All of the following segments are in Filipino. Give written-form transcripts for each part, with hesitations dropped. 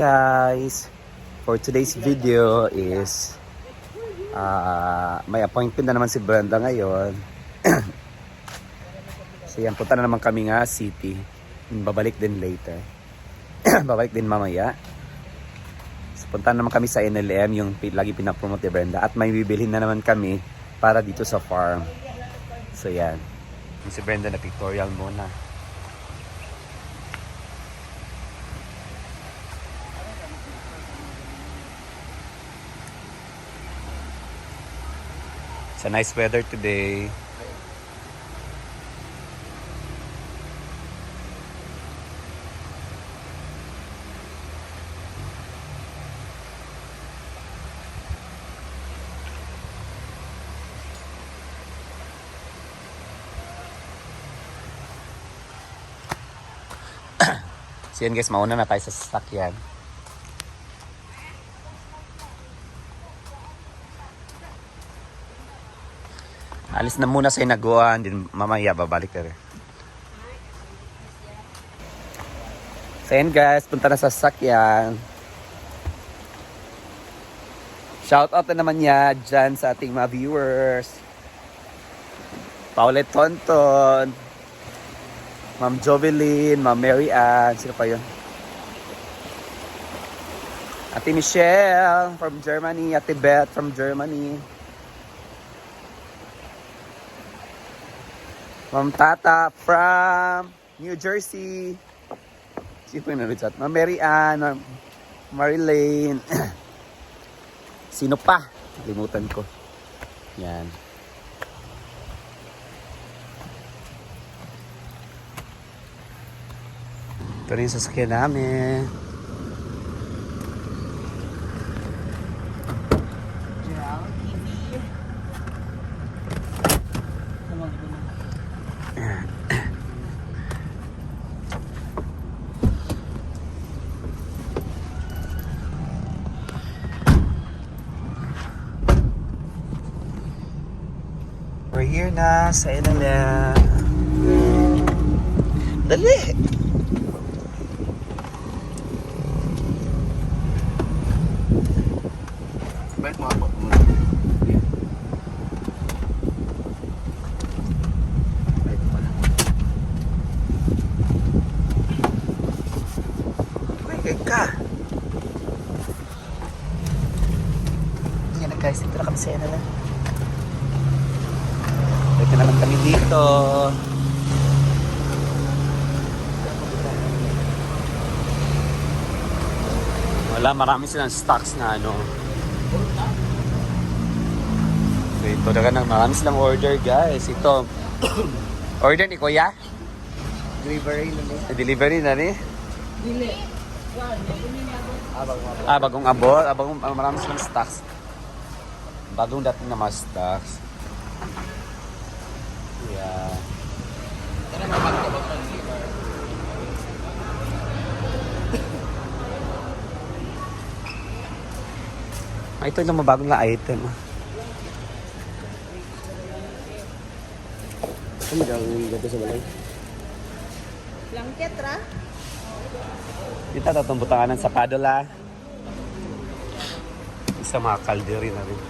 Guys, for today's video is may appointment na naman si Brenda ngayon. So yan, punta na naman kami nga city. Babalik din later. Babalik din mamaya. So, punta na naman kami sa NLM, yung lagi pinapromote ni Brenda. At may bibilhin na naman kami para dito sa farm. So yan, yung si Brenda na pictorial muna. It's a nice weather today. So yan guys, mauna na tayo sa sasakyan. Alis na muna sa Hinaguan, din mamaya babalik na rin. So yan guys, punta na sa sasakyan. Shoutout na naman niya dyan sa ating mga viewers. Paulet Tonton, Ma'am Jovelyn, Ma'am Mary Ann, sino pa yun? Ate Michelle from Germany, Ate Beth from Germany. Ma'am Tata from New Jersey. Sino po yung nanood? Ma'am Mary Ann, Ma'am Marilyn. Sino pa? Limutan ko. Yan. Ito rin yung sasakyan namin. We're here na sa NLM. Dali! Ba't mo ako? Uy, ka! Yan na guys, dito na kami sa NLM. Ito naman kami dito. Wala, marami silang stocks na ano. So ito na marami silang order guys. Ito. Order ni Kuya? Delivery na ni. Delivery na ni? Dili. Bagong abot. Marami silang stocks. Bagong dating na mga stocks. Yeah. Ito yung mabagong na item. Ano gagawin dito sa balay? Blanket ra? Dito tatong butanganan sa padola. Isa mga kalderi na rin.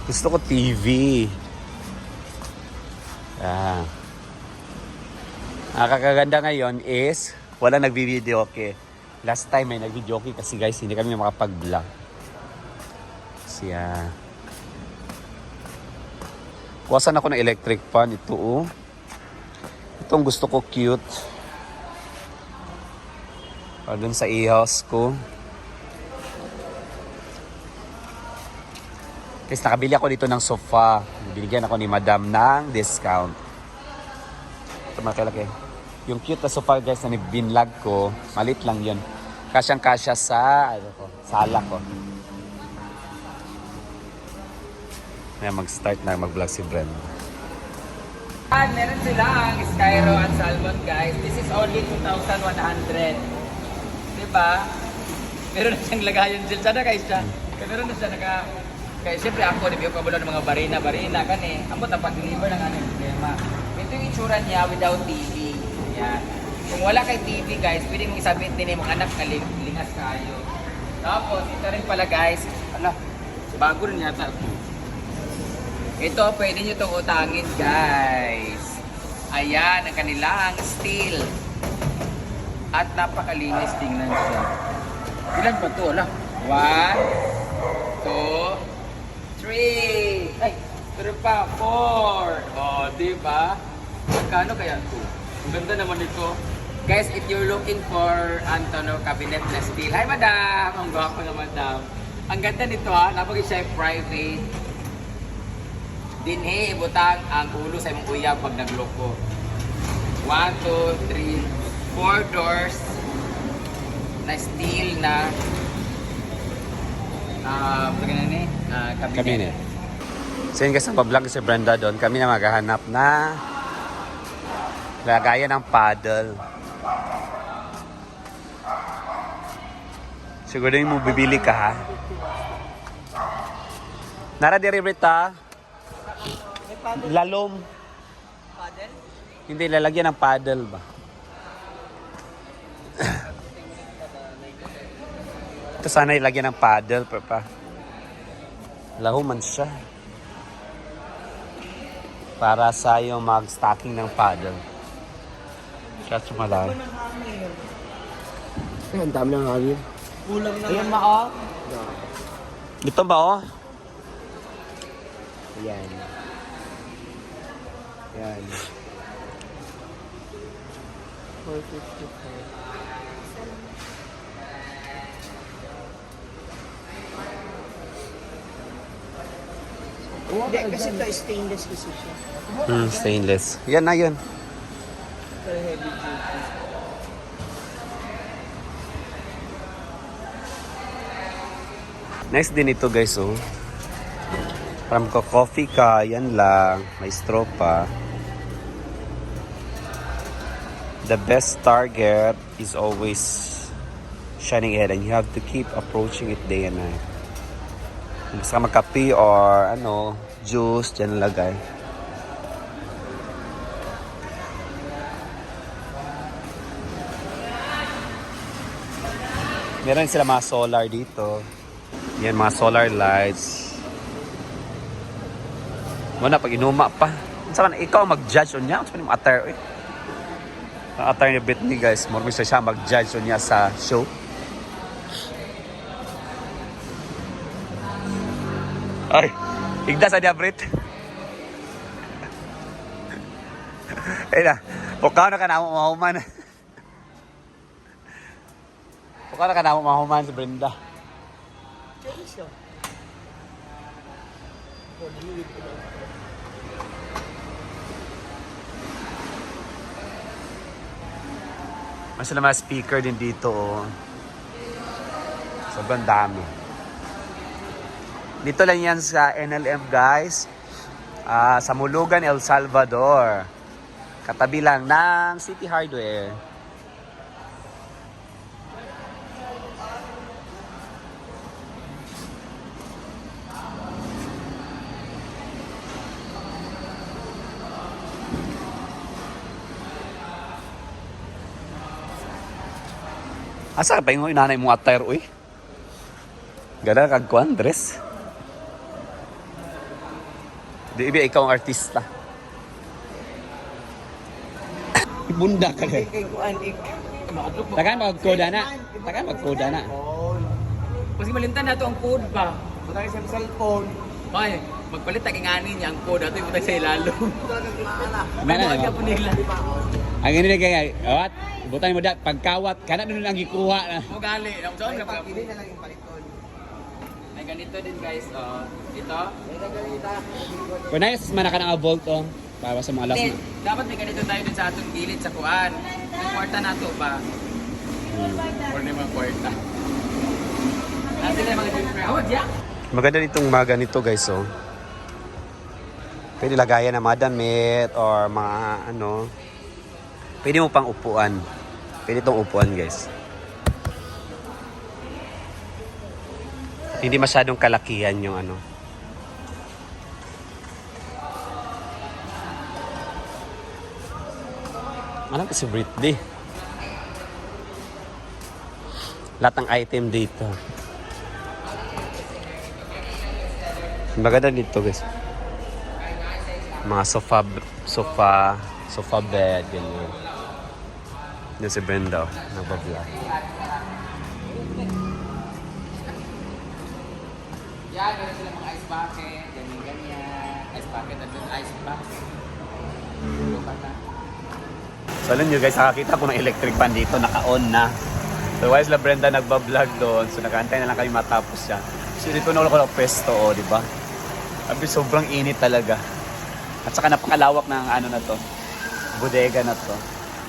Gusto ko TV. Ang kakaganda ngayon is wala nagbi-video okay. Last time may nag-video okay kasi guys hindi kami makapag-vlog. Siya. Kuwasan ako ng electric fan ito oh. Itong gusto ko cute. Para dun sa e-house ko. Guys, nakabili ako dito ng sofa. Binigyan ako ni Madam ng discount. Ito malaki. Yung cute na sofa guys na binlag ko, malit lang yun. Kasyang-kasya sa sala ko. Kaya mag-start na mag-vlog si Brenda. Meron silang Skyro at Salmon guys. This is only 2,100. Diba? Meron na siyang lagayan dyan. Sana guys siya. Meron na siya Kaya siyempre ako, di ko kabulo ng mga barina kan eh. Amo ta pag-deliver ng ano yung problema. Ito yung itsura niya without TV. Yan. Kung wala kay TV guys, pwede mong isabit din yung anak na lingas kayo. Tapos, ito rin pala guys. Ala, bago rin yata. Ito, pwede nyo itong utangin guys. Ayan, ang kanilang steel. At napakalinis, tingnan siya. Ilan pa ito? Ala, 1, 2, 3. Ay, pero pa, 4. O, diba? Magkano kaya ito? Ang ganda naman ito. Guys, if you're looking for Antonio cabinet na steel. Hi, madam! Ang gwapo na madam. Ang ganda nito ha. Napagin siya private. Dinhe, butang ang ulo sa imong uyab pag nagloko. 1, 2, 3, 4 doors na steel na cabinet. So yun guys, ang pa-vlog si Brenda doon. Kami na maghahanap na lagayan ng paddle. Siguro yung mo bibili ka ha. Nara diri Rita. Lalom. Paddle? Hindi, lalagyan ng paddle ba? Ito sana ilagyan ng paddle pa. Lahuman siya. Para sa yung mag-stocking ng paddle. Siya sumalay. Ay, ang dami ng hangin. Kulang na. Ayan mao. Ito ba oh? Ayan. Ayan. 454. Hindi, kasi ito stainless kasi siya. Stainless. Yan na yun. Pero heavy duty. Nice din ito guys oh. Parang coffee ka, yan lang. May straw pa. The best target is always shining ahead and you have to keep approaching it day and night. Kung gusto ka magkape or ano, juice, dyan lagay. Meron sila mga solar dito. Yan, mga solar lights. Muna, pag inuma pa. Saan ikaw mag-judge on niya? Saan yung attire? Ang attire ni Britney guys. More siya mag-judge on niya sa show. Ay, igda sa niya, Brit. Ay na, pukaw na ka na mahuman. Pukaw na ka na mahuman si Brenda. Siya. Mas sila mga speaker din dito oh. Sobrang dami. Dito lang yan sa NLM guys. Sa Mulugan, El Salvador. Katabi lang ng City Hardware. Asa ka pa yung inanay mong attire, uy? Ganda kagkuhan, dress. Di ibi, ikaw ang artista. Bunda ka kay. Kay kuan Takan magkoda na. Takan magkoda na. Kasi malintan na ito ang code ba? Patay sa cellphone. Ay, magpalit taging ani niya ang code. Ito yung sa ilalo. Mana Ano na po nila? ang ini kay awat, butang mo dat pagkawat kana nun ang gikuha na. Mo gali. Ang saan ka pa? Hindi na lang yung paliton. May ganito din guys. Oh. Ito. May nagalita. Kung nais man ka nga bolt oh, para sa mga alas Then, na. dapat may ganito tayo dun sa atong gilid sa kuan. Yung kwarta na to ba? Or na mga kwarta. Nasa na mga different. Oh, diya. Maganda nitong mga ganito guys oh. Pwede lagayan ng mga damit or mga ano. Pwede mo pang upuan. Pwede itong upuan guys. Hindi masyadong kalakihan yung ano. Alam ko si Britney. Lahat ng item dito. Maganda dito guys. Mga sofa bed, ganyan. Yan si Brenda, nagbablog. Yan, meron sila mga ice bucket, ganyan. Ice bucket at ice bucket. Lupa na. So alam nyo guys, nakakita ko ng electric fan dito, naka-on na. So while la Brenda nagbablog doon, so nakaantay na lang kami matapos siya. So dito na ako ng pesto, di ba? Sabi, sobrang init talaga. At saka napakalawak ng ano na to, bodega na to.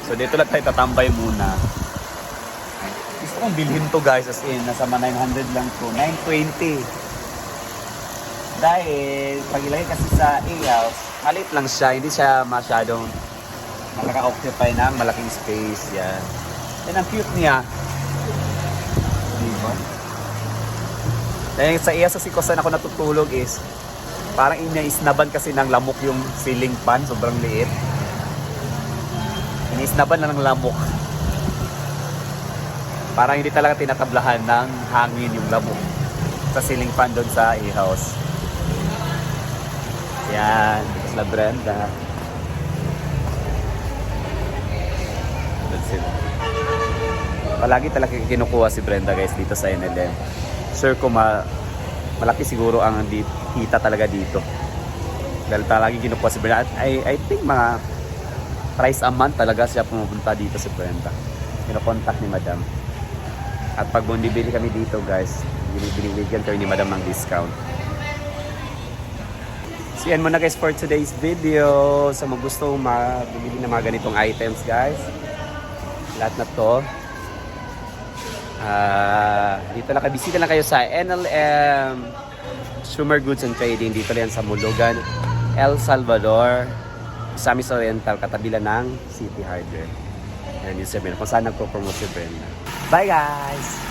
So dito lang tayo tatambay muna. Gusto kong bilhin to guys, as in, nasa 900 lang to, 920. Dahil, pag ilagay kasi sa A-house, maliit lang siya, hindi siya masyadong nakaka-occupy ng malaking space. Yan. Yan ang cute niya. Diba? Dahil sa A-house kasi kung saan ako natutulog is, parang inaisnaban kasi ng lamok yung ceiling fan, sobrang liit. Inaisnaban na ng lamok. Parang hindi talaga tinatablahan ng hangin yung lamok sa ceiling fan doon sa A-house. Yan, tapos la Brenda. That's it. Palagi talaga kinukuha si Brenda guys dito sa NLM. Sure ko malaki siguro ang kita talaga dito. Dahil palagi kinukuha si Brenda. At I think mga twice a month talaga siya pumupunta dito si Brenda. Kino-contact ni Madam. At pag bumibili kami dito guys, binibigyan kami ni Madam ng discount. So yan muna guys for today's video. Sa mga gusto bumili ng mga ganitong items guys, lahat na to, dito lang, bisita lang kayo sa NLM Consumer Goods and Trading. Dito lang sa Mulugan, El Salvador, Misamis Oriental, katabi lang ng City Hardware. Yan yung sabihin kung saan nagpo-promote si Brenda. Bye guys!